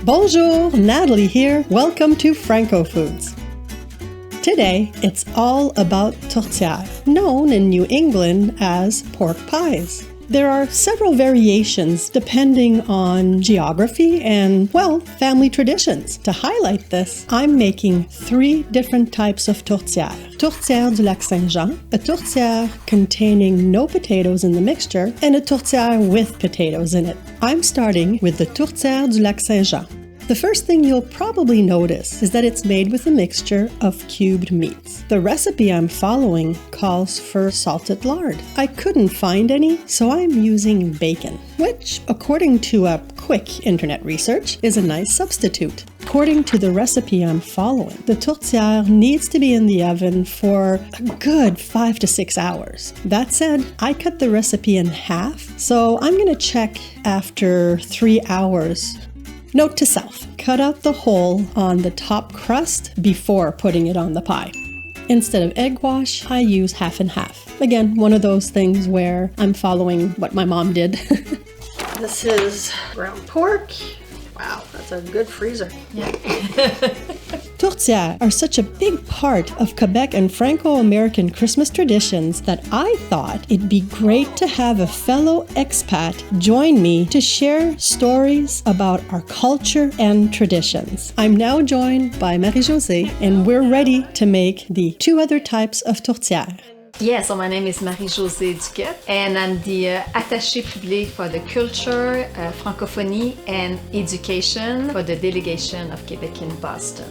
Bonjour, Nathalie here. Welcome to FrancoFoods. Today, it's all about tourtière, known in New England as pork pies. There are several variations depending on geography and, family traditions. To highlight this, I'm making 3 different types of tourtière. Tourtière du Lac-Saint-Jean, a tourtière containing no potatoes in the mixture, and a tourtière with potatoes in it. I'm starting with the Tourtière du Lac-Saint-Jean. The first thing you'll probably notice is that it's made with a mixture of cubed meats. The recipe I'm following calls for salted lard. I couldn't find any, so I'm using bacon, which, according to a quick internet research, is a nice substitute. According to the recipe I'm following, the tourtière needs to be in the oven for a good 5 to 6 hours. That said, I cut the recipe in half, so I'm going to check after 3 hours. Note to self, cut out the hole on the top crust before putting it on the pie. Instead of egg wash, I use half and half. Again, one of those things where I'm following what my mom did. This is ground pork. Wow, that's a good freezer. Yeah. Tourtières are such a big part of Quebec and Franco-American Christmas traditions that I thought it'd be great to have a fellow expat join me to share stories about our culture and traditions. I'm now joined by Marie-Josée, and we're ready to make the 2 other types of tourtières. Yeah, so my name is Marie-Josée Duquette, and I'm the attaché public for the culture, francophonie, and education for the delegation of Quebec in Boston.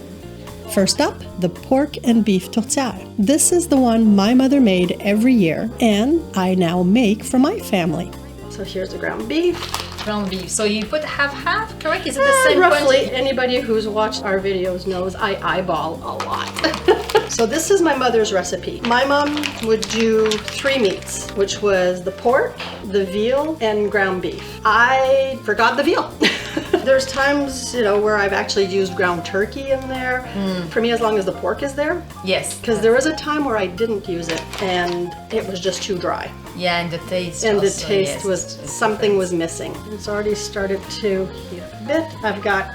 First up, the pork and beef tourtière. This is the one my mother made every year, and I now make for my family. So here's the ground beef. Ground beef. So you put half, correct? Is it the same roughly quantity? Anybody who's watched our videos knows I eyeball a lot. So this is my mother's recipe. My mom would do 3 meats, which was the pork, the veal, and ground beef. I forgot the veal. There's times, where I've actually used ground turkey in there. For me, as long as the pork is there. Yes. Because there was a time where I didn't use it and it was just too dry. Yeah, and the taste. And also, the taste yes, was, something was missing. It's already started to heat up a bit. I've got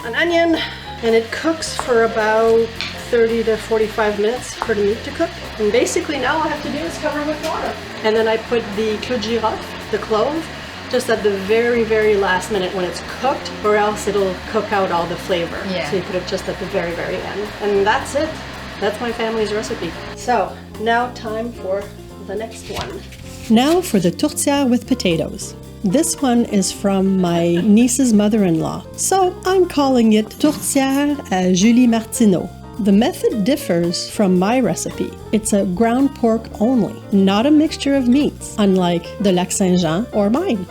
an onion, and it cooks for about 30 to 45 minutes for the meat to cook. And basically now all I have to do is cover it with water. And then I put the clou de girofle, the clove, just at the very, very last minute when it's cooked, or else it'll cook out all the flavor. Yeah. So you put it just at the very, very end. And that's it. That's my family's recipe. So now time for the next one. Now for the tourtière with potatoes. This one is from my niece's mother-in-law, so I'm calling it Tourtière à Julie Martineau. The method differs from my recipe. It's a ground pork only, not a mixture of meats, unlike the Lac-Saint-Jean or mine.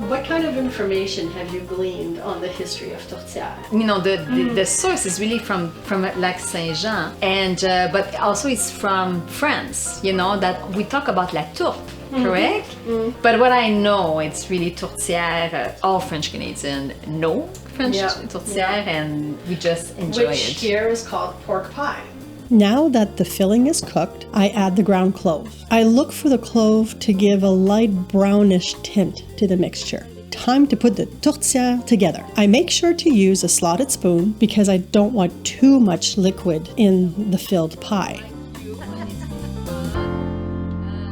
What kind of information have you gleaned on the history of tourtière? The source is really from Lac-Saint-Jean, and but also it's from France. That we talk about la tourte. Correct? Mm-hmm. But what I know, it's really tourtière. All French Canadians know French tourtière, and we just enjoy it. Which here is called pork pie. Now that the filling is cooked, I add the ground clove. I look for the clove to give a light brownish tint to the mixture. Time to put the tourtière together. I make sure to use a slotted spoon because I don't want too much liquid in the filled pie.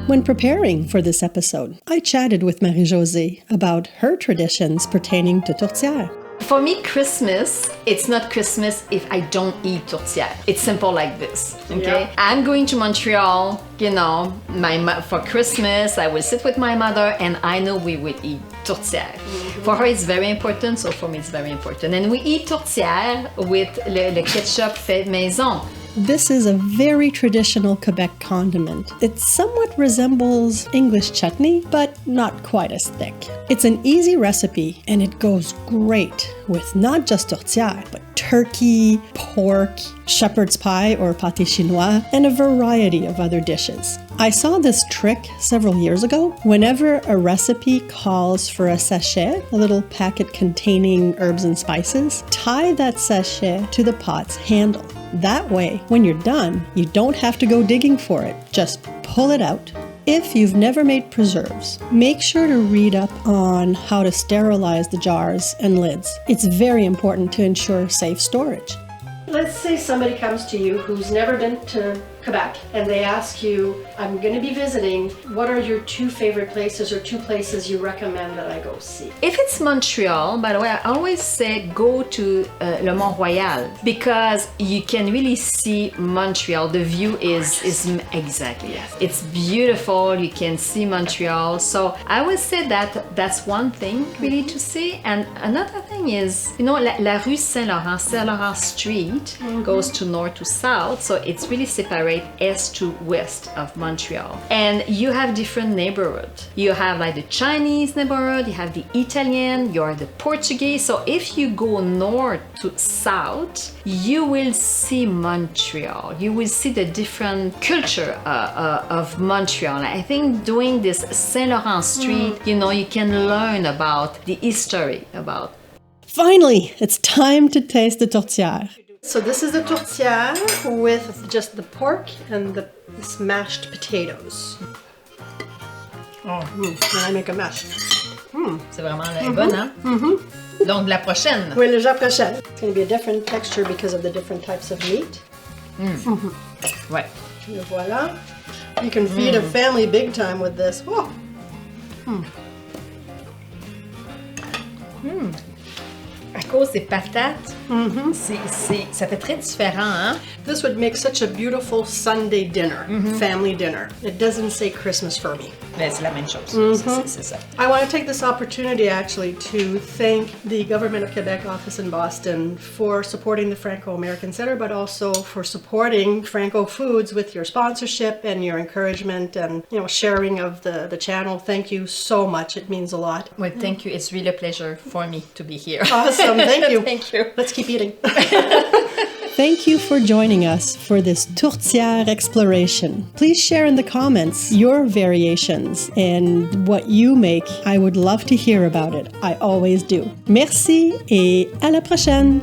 When preparing for this episode, I chatted with Marie-Josée about her traditions pertaining to tourtière. For me, Christmas, it's not Christmas if I don't eat tourtière. It's simple like this, okay? Yeah. I'm going to Montreal, for Christmas, I will sit with my mother and I know we will eat tourtière. Mm-hmm. For her, it's very important, so for me, it's very important. And we eat tourtière with le ketchup fait maison. This is a very traditional Quebec condiment. It somewhat resembles English chutney, but not quite as thick. It's an easy recipe, and it goes great with not just tourtière, but turkey, pork, shepherd's pie or pâté chinois, and a variety of other dishes. I saw this trick several years ago. Whenever a recipe calls for a sachet, a little packet containing herbs and spices, tie that sachet to the pot's handle. That way, when you're done, you don't have to go digging for it. Just pull it out. If you've never made preserves, make sure to read up on how to sterilize the jars and lids. It's very important to ensure safe storage. Let's say somebody comes to you who's never been to Quebec and they ask you, I'm going to be visiting, what are your 2 favorite places or 2 places you recommend that I go see? If it's Montreal, by the way, I always say go to Le Mont-Royal because you can really see Montreal. The view is exactly, yes. It's beautiful. You can see Montreal. So I would say that that's one thing really to see. And another thing is, you know, la rue Saint-Laurent Street goes to north to south. So it's really separate east to west of Montreal. And you have different neighborhoods. You have like the Chinese neighborhood, you have the Italian, you have the Portuguese. So if you go north to south, you will see Montreal. You will see the different culture of Montreal. I think doing this Saint Laurent Street, you know, you can learn about the history about. Finally, it's time to taste the tourtière. So this is the tourtière with just the pork and the mashed potatoes. When I make a mash. C'est vraiment bonne, hein? Donc la prochaine. Oui, la prochaine. It's going to be a different texture because of the different types of meat. Ouais. Et voilà. You can feed a family big time with this. Oh. À cause des patates, ça fait très différent, hein? This would make such a beautiful Sunday dinner, family dinner. It doesn't say Christmas for me. Mais c'est la même chose. C'est ça. I want to take this opportunity actually to thank the Government of Quebec office in Boston for supporting the Franco-American Center, but also for supporting FrancoFoods with your sponsorship and your encouragement and, you know, sharing of the channel. Thank you so much. It means a lot. Well, thank you. It's really a pleasure for me to be here. Awesome. Thank you. Thank you. Let's keep eating. Thank you for joining us for this tourtière exploration. Please share in the comments your variations and what you make. I would love to hear about it. I always do. Merci et à la prochaine.